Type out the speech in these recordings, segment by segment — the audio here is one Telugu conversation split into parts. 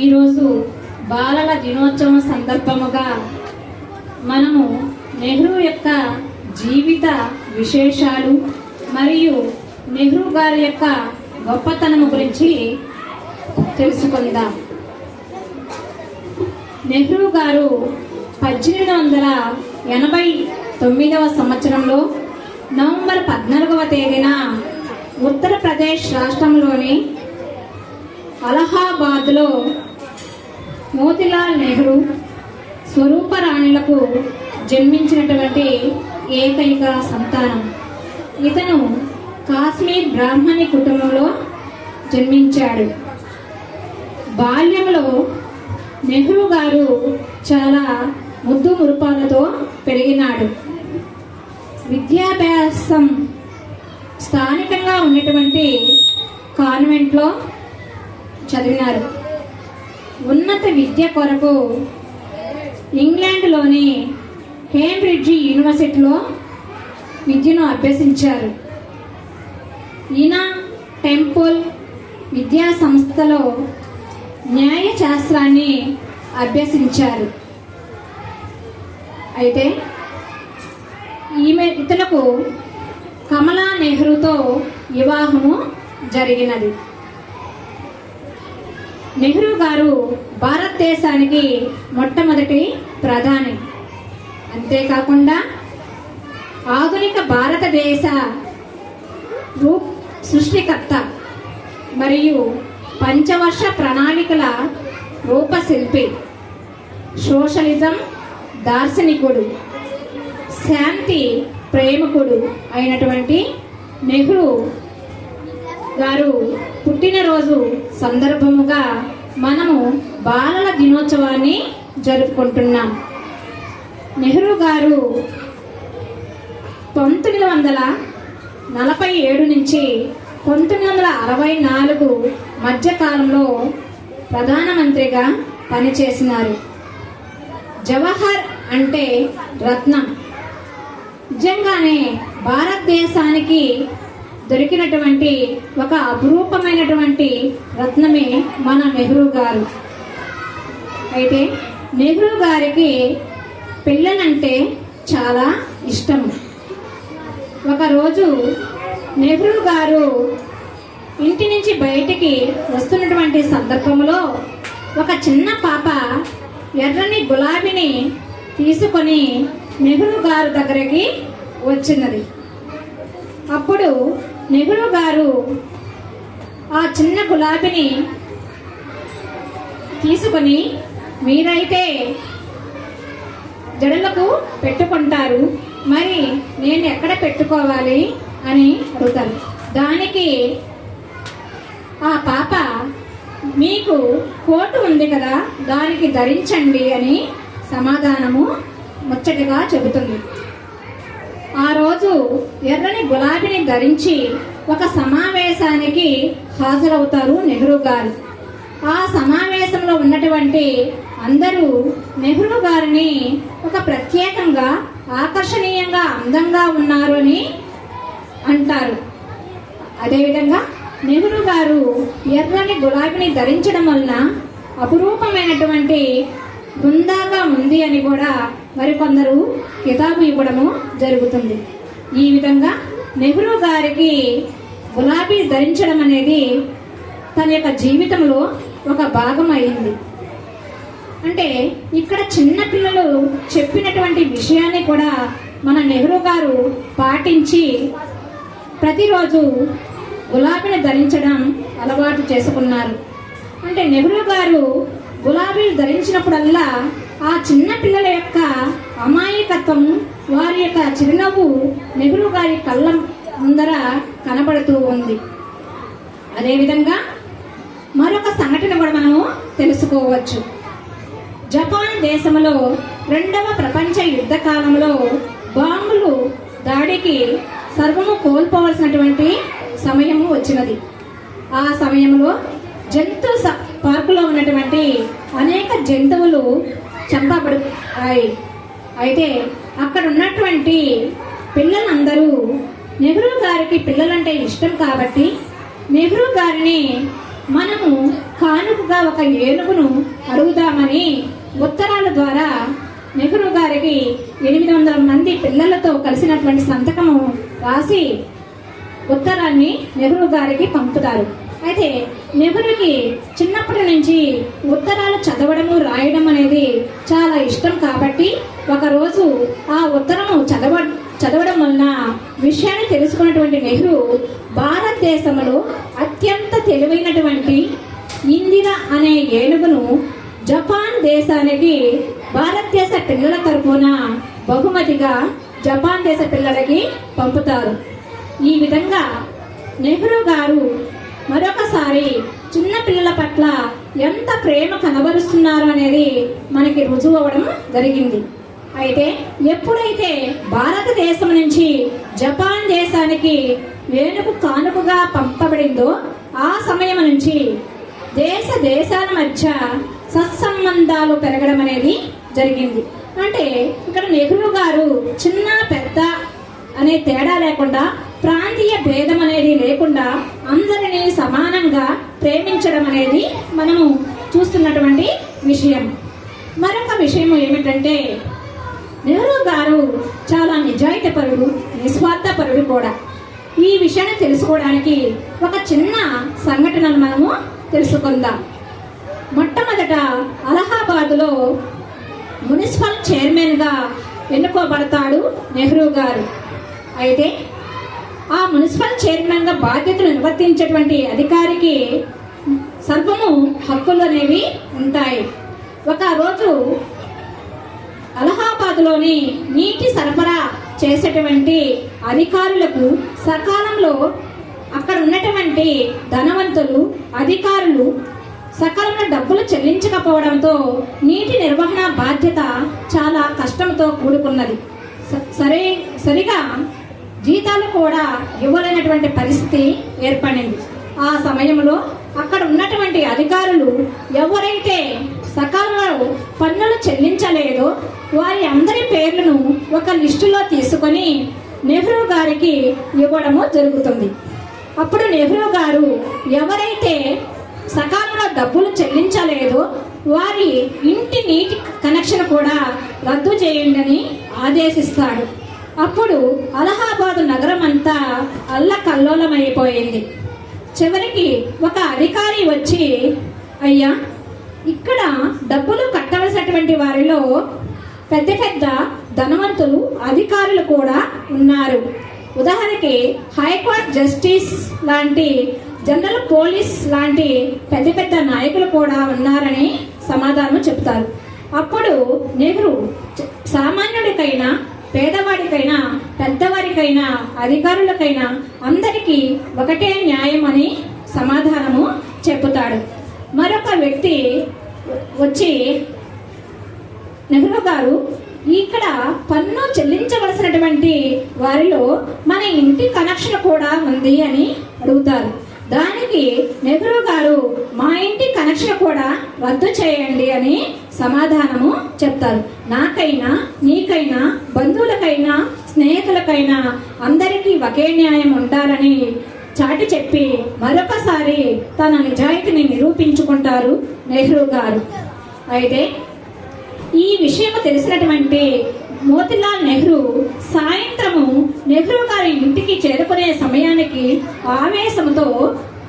ఈరోజు బాలల దినోత్సవం సందర్భముగా మనము నెహ్రూ యొక్క జీవిత విశేషాలు మరియు నెహ్రూ గారి యొక్క గొప్పతనము గురించి తెలుసుకుందాం. నెహ్రూ గారు 1889 సంవత్సరంలో నవంబర్ 14వ తేదీన ఉత్తరప్రదేశ్ రాష్ట్రంలోని అలహాబాద్లో మోతీలాల్ నెహ్రూ స్వరూపరాణులకు జన్మించినటువంటి ఏకైక సంతానం. ఇతను కాశ్మీర్ బ్రాహ్మణి కుటుంబంలో జన్మించాడు. బాల్యంలో నెహ్రూ గారు చాలా ముద్దు మురుపాలతో పెరిగినాడు. విద్యాభ్యాసం స్థానికంగా ఉన్నటువంటి కాన్వెంట్లో చదివినారు. ఉన్నత విద్య కొరకు ఇంగ్లాండ్లోని కేంబ్రిడ్జి యూనివర్సిటీలో విద్యను అభ్యసించారు. ఈయన టెంపుల్ విద్యా సంస్థలో న్యాయ శాస్త్రాన్ని అభ్యసించారు. అయితే ఇతనికి కమలా నెహ్రూతో వివాహము జరిగినది. నెహ్రూ గారు భారతదేశానికి మొట్టమొదటి ప్రధాని. అంతేకాకుండా ఆధునిక భారతదేశ సృష్టికర్త మరియు పంచవర్ష ప్రణాళికల రూపశిల్పి, సోషలిజం దార్శనికుడు, శాంతి ప్రేమికుడు అయినటువంటి నెహ్రూ గారు పుట్టినరోజు సందర్భముగా మనము బాలల దినోత్సవాన్ని జరుపుకుంటున్నాం. నెహ్రూ గారు 1947 నుంచి 1964 మధ్యకాలంలో ప్రధానమంత్రిగా పనిచేసినారు. జవహర్ అంటే రత్నం. నిజంగానే భారతదేశానికి దొరికినటువంటి ఒక అపురూపమైనటువంటి రత్నమే మన నెహ్రూ గారు. అయితే నెహ్రూ గారికి పిల్లలంటే చాలా ఇష్టం. ఒకరోజు నెహ్రూ గారు ఇంటి నుంచి బయటికి వస్తున్నటువంటి సందర్భంలో ఒక చిన్న పాప ఎర్రని గులాబీని తీసుకొని నెహ్రూ గారు దగ్గరికి వచ్చినది. అప్పుడు నెహ్రూ గారు ఆ చిన్న గులాబీని తీసుకొని, మీరైతే జడలకు పెట్టుకుంటారు, మరి నేను ఎక్కడ పెట్టుకోవాలి అని అడుగుతారు. దానికి ఆ పాప, మీకు కోటు ఉంది కదా, దానికి ధరించండి అని సమాధానము ముచ్చటగా చెబుతుంది. ఆ రోజు ఎర్రని గులాబీని ధరించి ఒక సమావేశానికి హాజరవుతారు నెహ్రూ గారు. ఆ సమావేశంలో ఉన్నటువంటి అందరూ నెహ్రూ గారిని ఒక ప్రత్యేకంగా ఆకర్షణీయంగా అందంగా ఉన్నారు అని అంటారు. అదేవిధంగా నెహ్రూ గారు ఎర్రని గులాబీని ధరించడం వలన అపురూపమైనటువంటి హుందాగా ఉంది అని కూడా మరికొందరు కితాబు ఇవ్వడము జరుగుతుంది. ఈ విధంగా నెహ్రూ గారికి గులాబీ ధరించడం అనేది తన యొక్క జీవితంలో ఒక భాగం అయింది. అంటే ఇక్కడ చిన్న పిల్లలు చెప్పినటువంటి విషయాన్ని కూడా మన నెహ్రూ గారు పాటించి ప్రతిరోజు గులాబీని ధరించడం అలవాటు చేసుకున్నారు. అంటే నెహ్రూ గారు గులాబీలు ధరించినప్పుడల్లా ఆ చిన్న పిల్లల యొక్క అమాయకత్వం, వారి యొక్క చిరునవ్వు నెహ్రూ గారి కళ్ళ ముందర కనబడుతూ ఉంది. అదేవిధంగా మరొక సంఘటన కూడా మనము తెలుసుకోవచ్చు. జపాన్ దేశంలో 2వ ప్రపంచ యుద్ధ కాలంలో బాంబులు దాడికి సర్వము కోల్పోవలసినటువంటి సమయము వచ్చినది. ఆ సమయంలో జంతు పార్కులో ఉన్నటువంటి అనేక జంతువులు చంపబడ్డాయి. అయితే అక్కడ ఉన్నటువంటి పిల్లలందరూ నెహ్రూ గారికి పిల్లలంటే ఇష్టం కాబట్టి నెహ్రూ గారిని మనము కానుకగా ఒక ఏనుగును అడుగుదామని ఉత్తరాల ద్వారా నెహ్రూ గారికి 800 మంది పిల్లలతో కలిసినటువంటి సంతకము రాసి ఉత్తరాన్ని నెహ్రూ గారికి పంపుతారు. అయితే నెహ్రూకి చిన్నప్పటి నుంచి ఉత్తరాలు చదవడము రాయడం అనేది చాలా ఇష్టం కాబట్టి ఒకరోజు ఆ ఉత్తరము చదవడం వలన విషయాన్ని తెలుసుకున్నటువంటి నెహ్రూ భారతదేశంలో అత్యంత తెలివైనటువంటి ఇందిర అనే ఏనుగును జపాన్ దేశానికి భారతదేశ పిల్లల తరఫున బహుమతిగా జపాన్ దేశ పిల్లలకి పంపుతారు. ఈ విధంగా నెహ్రూ గారు మరొకసారి చిన్న పిల్లల పట్ల ఎంత ప్రేమ కనబరుస్తున్నారు అనేది మనకి రుజువు అవ్వడం జరిగింది. అయితే ఎప్పుడైతే భారతదేశం నుంచి జపాన్ దేశానికి ఏనుగు కానుకగా పంపబడిందో ఆ సమయం నుంచి దేశాల మధ్య సత్సంబంధాలు పెరగడం అనేది జరిగింది. అంటే ఇక్కడ నెహ్రూ గారు చిన్న పెద్ద అనే తేడా లేకుండా, ప్రాంతీయ భేదం అనేది లేకుండా అందరినీ సమానంగా ప్రేమించడం అనేది మనము చూస్తున్నటువంటి విషయం. మరొక విషయం ఏమిటంటే నెహ్రూ గారు చాలా నిజాయితీపరుడు, నిస్వార్థపరుడు కూడా. ఈ విషయాన్ని తెలుసుకోవడానికి ఒక చిన్న సంఘటనను మనము తెలుసుకుందాం. మొట్టమొదట అలహాబాద్లో మున్సిపల్ చైర్మన్గా ఎన్నుకోబడతాడు నెహ్రూ గారు. అయితే ఆ మున్సిపల్ చైర్మన్గా బాధ్యతలు నిర్వర్తించేటువంటి అధికారికి సర్వము హక్కులు అనేవి ఉంటాయి. ఒక రోజు అలహాబాద్లోని నీటి సరఫరా చేసేటువంటి అధికారులకు సకాలంలో అక్కడ ఉన్నటువంటి ధనవంతులు అధికారులు సకాలంలో డబ్బులు చెల్లించకపోవడంతో నీటి నిర్వహణ బాధ్యత చాలా కష్టంతో కూడుకున్నది. సరిగా జీతాలు కూడా ఇవ్వలేనటువంటి పరిస్థితి ఏర్పడింది. ఆ సమయంలో అక్కడ ఉన్నటువంటి అధికారులు ఎవరైతే సకాలంలో పన్నులు చెల్లించలేదో వారి అందరి పేర్లను ఒక లిస్టులో తీసుకొని నెహ్రూ గారికి ఇవ్వడము జరుగుతుంది. అప్పుడు నెహ్రూ గారు ఎవరైతే సకాలంలో డబ్బులు చెల్లించలేదో వారి ఇంటి నీటి కనెక్షన్ కూడా రద్దు చేయండి అని ఆదేశిస్తాడు. అప్పుడు అలహాబాద్ నగరం అంతా అల్లకల్లోలమైపోయింది. చివరికి ఒక అధికారి వచ్చి, అయ్యా, ఇక్కడ డబ్బులు కట్టవలసినటువంటి వారిలో పెద్ద పెద్ద ధనవంతులు అధికారులు కూడా ఉన్నారు. ఉదాహరణకి హైకోర్టు జస్టిస్ లాంటి, జనరల్ పోలీస్ లాంటి పెద్ద పెద్ద నాయకులు కూడా ఉన్నారని సమాధానం చెప్తారు. అప్పుడు నెహ్రూ సామాన్యుడికైనా, పేదవాడికైనా, పెద్దవారికైనా, అధికారులకైనా అందరికీ ఒకటే న్యాయం అని సమాధానము చెబుతాడు. మరొక వ్యక్తి వచ్చి, నెహ్రూ గారు, ఇక్కడ పన్ను చెల్లించవలసినటువంటి వారిలో మన ఇంటి కనెక్షన్ కూడా ఉంది అని అడుగుతారు. దానికి నెహ్రూ గారు, మా ఇంటి కనెక్షన్ కూడా రద్దు చేయండి అని సమాధానము చెప్తారు. నాకైనా, నీకైనా, బంధువులకైనా, స్నేహితులకైనా అందరికీ ఒకే న్యాయం ఉండాలని చాటి చెప్పి మరొకసారి తన నిజాయితీని నిరూపించుకుంటారు నెహ్రూ గారు. అయితే ఈ విషయం తెలిసినటువంటి మోతిలాల్ నెహ్రూ సాయంత్రము నెహ్రూ గారి ఇంటికి చేరుకునే సమయానికి ఆవేశంతో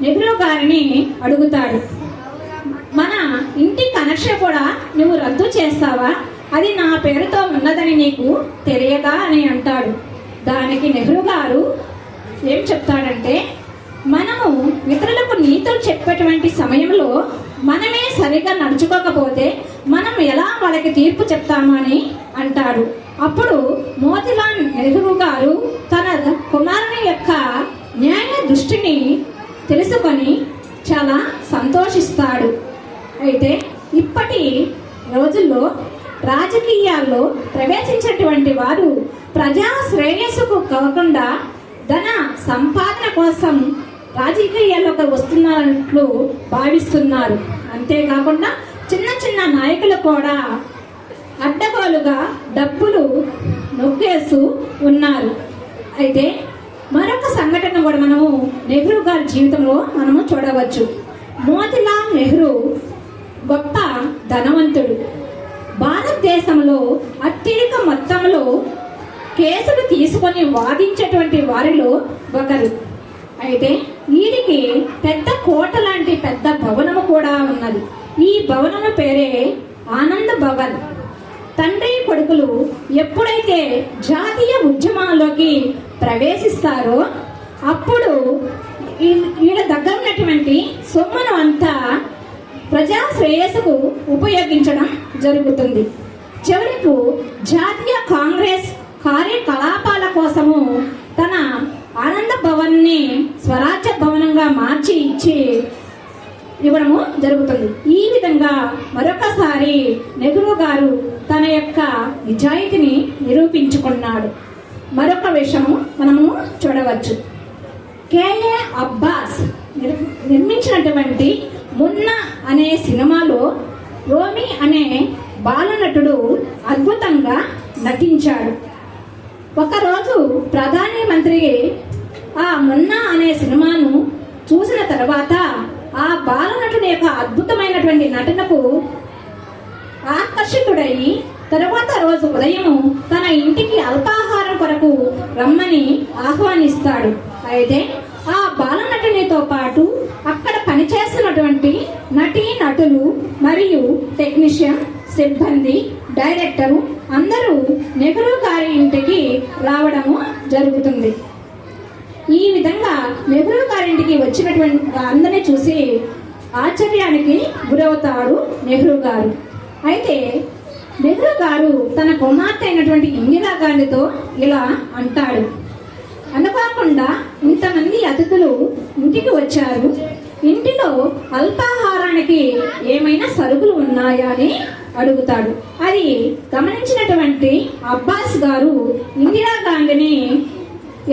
నెహ్రూ గారిని అడుగుతాడు, మన ఇంటి కనెక్షన్ కూడా నువ్వు రద్దు చేస్తావా? అది నా పేరుతో ఉన్నదని నీకు తెలియదా అని అంటాడు. దానికి నెహ్రూ గారు ఏం చెప్తాడంటే, మనము ఇతరులకు నీతులు చెప్పేటువంటి సమయంలో మనమే సరిగా నడుచుకోకపోతే మనం ఎలా వాళ్ళకి తీర్పు చెప్తాము అని అంటాడు. అప్పుడు మోతిలాల్ నెహ్రూ గారు తన కుమారుని యొక్క న్యాయ దృష్టిని తెలుసుకొని చాలా సంతోషిస్తాడు. అయితే ఇప్పటి రోజుల్లో రాజకీయాల్లో ప్రవేశించేటువంటి వారు ప్రజా శ్రేయస్సుకు కాకుండా ధన సంపాదన కోసం రాజకీయాల్లోకి వస్తున్నట్లు భావిస్తున్నారు. అంతేకాకుండా చిన్న చిన్న నాయకులు కూడా అడ్డగోలుగా డబ్బులు నొక్కేస్తూ ఉన్నారు. అయితే మరొక సంఘటన కూడా మనము నెహ్రూ గారి జీవితంలో మనము చూడవచ్చు. మోతిలాల్ నెహ్రూ గొప్ప ధనవంతుడు. భారతదేశంలో అత్యధిక మొత్తంలో కేసులు తీసుకొని వాదించేటువంటి వారిలో ఒకరు. అయితే వీరికి పెద్ద కోట లాంటి పెద్ద భవనము కూడా ఉన్నది. ఈ భవనము పేరే ఆనంద భవన్. తండ్రి కొడుకులు ఎప్పుడైతే జాతీయ ఉద్యమాల్లోకి ప్రవేశిస్తారో అప్పుడు వీళ్ళ దగ్గర ఉన్నటువంటి సొమ్మును అంతా ప్రజా శ్రేయస్సుకు ఉపయోగించడం జరుగుతుంది. చివరకు జాతీయ కాంగ్రెస్ కార్యకలాపాల కోసము తన ఆనంద భవన్ని స్వరాజ్య భవనంగా మార్చి ఇచ్చి ఇవ్వడము జరుగుతుంది. ఈ విధంగా మరొకసారి నెహ్రూ గారు తన యొక్క నిజాయితీని నిరూపించుకున్నాడు. మరొక విషయము మనము చూడవచ్చు. కేఏ అబ్బాస్ నిర్మించినటువంటి మున్నా అనే సినిమాలో రోమి అనే బాలనటుడు అద్భుతంగా నటించాడు. ఒకరోజు ప్రధాని మంత్రి ఆ మున్నా అనే సినిమాను చూసిన తర్వాత ఆ బాలనటుని యొక్క అద్భుతమైనటువంటి నటనకు ఆకర్షితుడయి తరువాత రోజు ఉదయం తన ఇంటికి అల్పాహారం కొరకు రమ్మని ఆహ్వానిస్తాడు. అయితే ఆ బాలనటునితో పాటు అక్కడ పనిచేస్తున్నటువంటి నటీ నటులు మరియు టెక్నీషియన్, సిబ్బంది, డైరెక్టరు అందరూ నెహ్రూ గారి ఇంటికి రావడము జరుగుతుంది. ఈ విధంగా నెహ్రూ గారింటికి వచ్చినటువంటి అందరినీ చూసి ఆశ్చర్యానికి గురవుతాడు నెహ్రూ గారు. అయితే నెహ్రూ గారు తన కుమార్తె అయినటువంటి ఇందిరాగాంధీతో ఇలా అంటాడు, అనుకోకుండా ఇంతమంది అతిథులు ఇంటికి వచ్చారు, ఇంటిలో అల్పాహారానికి ఏమైనా సరుకులు ఉన్నాయా అని అడుగుతాడు. అది గమనించినటువంటి అబ్బాస్ గారు ఇందిరాగాంధీని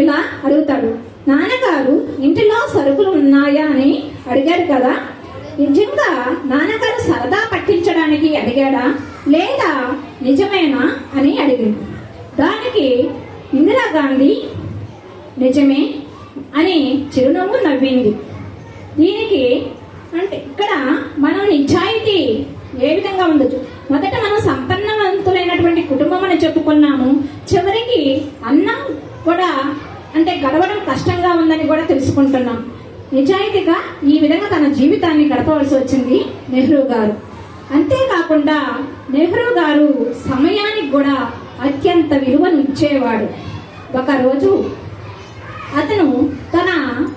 ఇలా అడుగుతాడు, నాన్నగారు ఇంటిలో సరుకులు ఉన్నాయా అని అడిగారు కదా, నిజంగా నాన్నగారు సరదా పట్టించడానికి అడిగాడా లేదా నిజమేనా అని అడిగింది. దానికి ఇందిరాగాంధీ నిజమే అని చిరునవ్వు నవ్వింది. దీనికి అంటే ఇక్కడ మనం నిజాయితీ ఏ విధంగా ఉండొచ్చు. మొదట మనం సంపన్నవంతులైనటువంటి కుటుంబం అని చెప్పుకున్నాము, చివరికి అన్నం కూడా అంటే గడవడం కష్టంగా ఉందని కూడా తెలుసుకుంటున్నాం. నిజాయితీగా ఈ విధంగా తన జీవితాన్ని గడపవలసి వచ్చింది నెహ్రూ గారు. అంతేకాకుండా నెహ్రూ గారు సమయానికి కూడా అత్యంత విలువను ఇచ్చేవాడు. ఒకరోజు అతను తన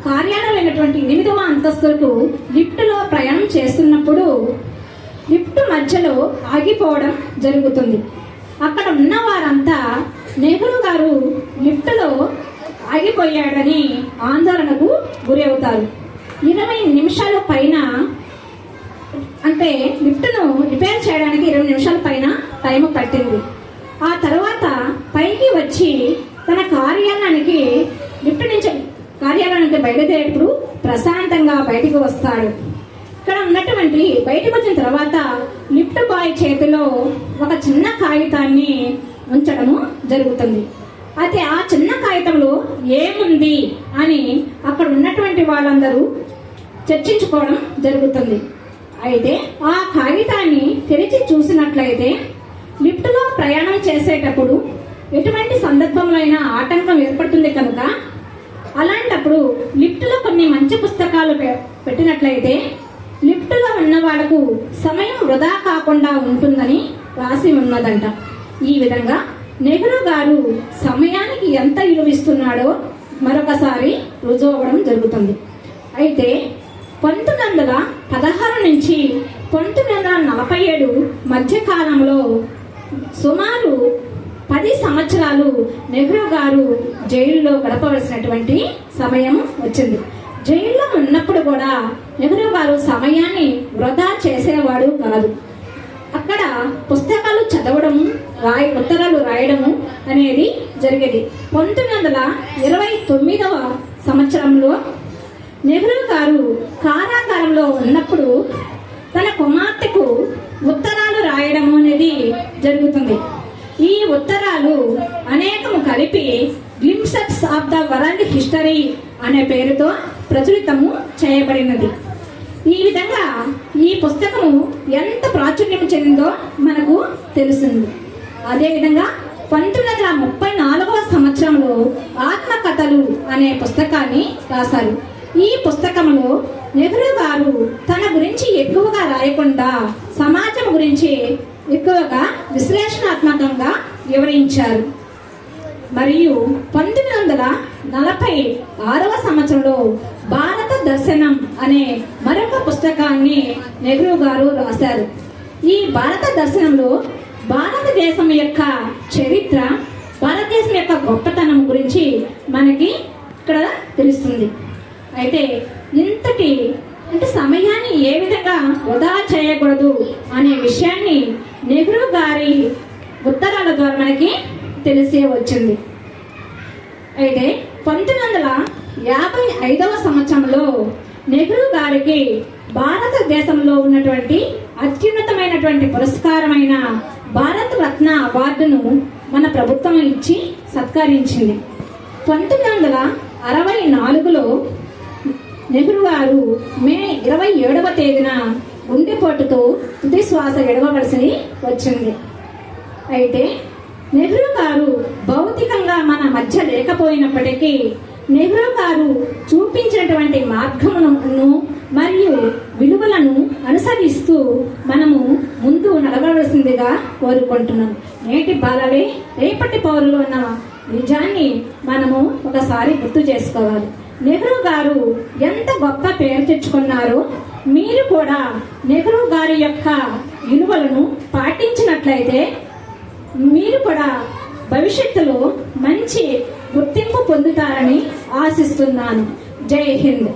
కార్యాలయమైనటువంటి 8వ అంతస్తులకు లిఫ్టులో ప్రయాణం చేస్తున్నప్పుడు లిఫ్ట్ మధ్యలో ఆగిపోవడం జరుగుతుంది. అక్కడ ఉన్న వారంతా నెహ్రూ గారు లిఫ్టులో ఆగిపోయాడని ఆందోళనకు గురి అవుతారు. 20 నిమిషాల పైన అంటే లిఫ్ట్ను రిపేర్ చేయడానికి 20 నిమిషాల పైన టైం పట్టింది. ఆ తర్వాత పైకి వచ్చి తన కార్యాలయానికి లిఫ్ట్ నుంచి కార్యాలయానికి బయలుదేరేటప్పుడు ప్రశాంతంగా బయటికి వస్తాడు. ఇక్కడ ఉన్నటువంటి బయటకు వచ్చిన తర్వాత లిఫ్ట్ బాయ్ చేతిలో ఒక చిన్న కాగితాన్ని ఉంచడము జరుగుతుంది. అయితే ఆ చిన్న కాగితంలో ఏముంది అని అక్కడ ఉన్నటువంటి వాళ్ళందరూ చర్చించుకోవడం జరుగుతుంది. అయితే ఆ కాగితాన్ని తెరిచి చూసినట్లయితే లిఫ్ట్లో ప్రయాణం చేసేటప్పుడు ఎటువంటి సందర్భంలో అయినా ఆటంకం ఏర్పడుతుంది కనుక అలాంటప్పుడు లిఫ్ట్లో కొన్ని మంచి పుస్తకాలు పెట్టినట్లయితే లిఫ్ట్లో ఉన్న వాళ్ళకు సమయం వృధా కాకుండా ఉంటుందని రాసి ఉన్నదంట. ఈ విధంగా నెహ్రూ గారు సమయానికి ఎంత విలువిస్తున్నాడో మరొకసారి రుజువు అవ్వడం జరుగుతుంది. అయితే 1916 నుంచి 1947 మధ్యకాలంలో సుమారు 10 సంవత్సరాలు నెహ్రూ గారు జైలులో గడపవలసినటువంటి సమయం వచ్చింది. జైల్లో ఉన్నప్పుడు కూడా నెహ్రూ గారు సమయాన్ని వృధా చేసేవాడు కాదు. అక్కడ పుస్తకాలు చదవడము, ఉత్తరాలు రాయడము అనేది జరిగేది. 1929వ సంవత్సరంలో నెహ్రూ గారు కారాగారంలో ఉన్నప్పుడు తన కుమార్తెకు ఉత్తరాలు రాయడము అనేది జరుగుతుంది. ఈ ఉత్తరాలు అనేకము కలిపి glimpses of the world history అనే పేరుతో ప్రచురితము చేయబడినది. ఈ విధంగా ఈ పుస్తకము ఎంత ప్రాచుర్యం చెందిందో మనకు తెలిసింది. అదేవిధంగా 1934 సంవత్సరంలో ఆత్మకథలు అనే పుస్తకాన్ని రాశారు. ఈ పుస్తకంలో నెహ్రూ గారు తన గురించి ఎక్కువగా రాయకుండా సమాజం గురించి ఎక్కువగా విశ్లేషణాత్మకంగా వివరించారు. మరియు 1946 సంవత్సరంలో భారత దర్శనం అనే మరొక పుస్తకాన్ని నెహ్రూ గారు రాశారు. ఈ భారత దర్శనంలో భారతదేశం యొక్క చరిత్ర, భారతదేశం యొక్క గొప్పతనం గురించి మనకి ఇక్కడ తెలుస్తుంది. అయితే ఇంతటి సమయాన్ని ఏ విధంగా వృధా చేయకూడదు అనే విషయాన్ని నెహ్రూ గారి ఉత్తరాల ద్వారా మనకి తెలిసే వచ్చింది. అయితే 1955 సంవత్సరంలో నెహ్రూ గారికి భారతదేశంలో ఉన్నటువంటి అత్యున్నతమైనటువంటి పురస్కారమైన భారత రత్న అవార్డును మన ప్రభుత్వం ఇచ్చి సత్కరించింది. 1964లో నెహ్రూ గారు మే 27వ తేదీన గుండెపోటుతో తుది శ్వాస విడవలసి వచ్చింది. అయితే నెహ్రూ గారు భౌతికంగా మన మధ్య లేకపోయినప్పటికీ నెహ్రూ గారు చూపించినటువంటి మార్గమును మరియు విలువలను అనుసరిస్తూ మనము ముందు నడవలసిందిగా కోరుకుంటున్నాం. నేటి బాలలే రేపటి పౌరులు అన్న నిజాన్ని మనము ఒకసారి గుర్తు చేసుకోవాలి. నెహ్రూ గారు ఎంత గొప్ప పేరు తెచ్చుకున్నారో మీరు కూడా నెహ్రూ గారి యొక్క విలువలను పాటించినట్లయితే మీరు కూడా భవిష్యత్తులో మంచి గుర్తింపు పొందుతారని ఆశిస్తున్నాను. జై హింద్.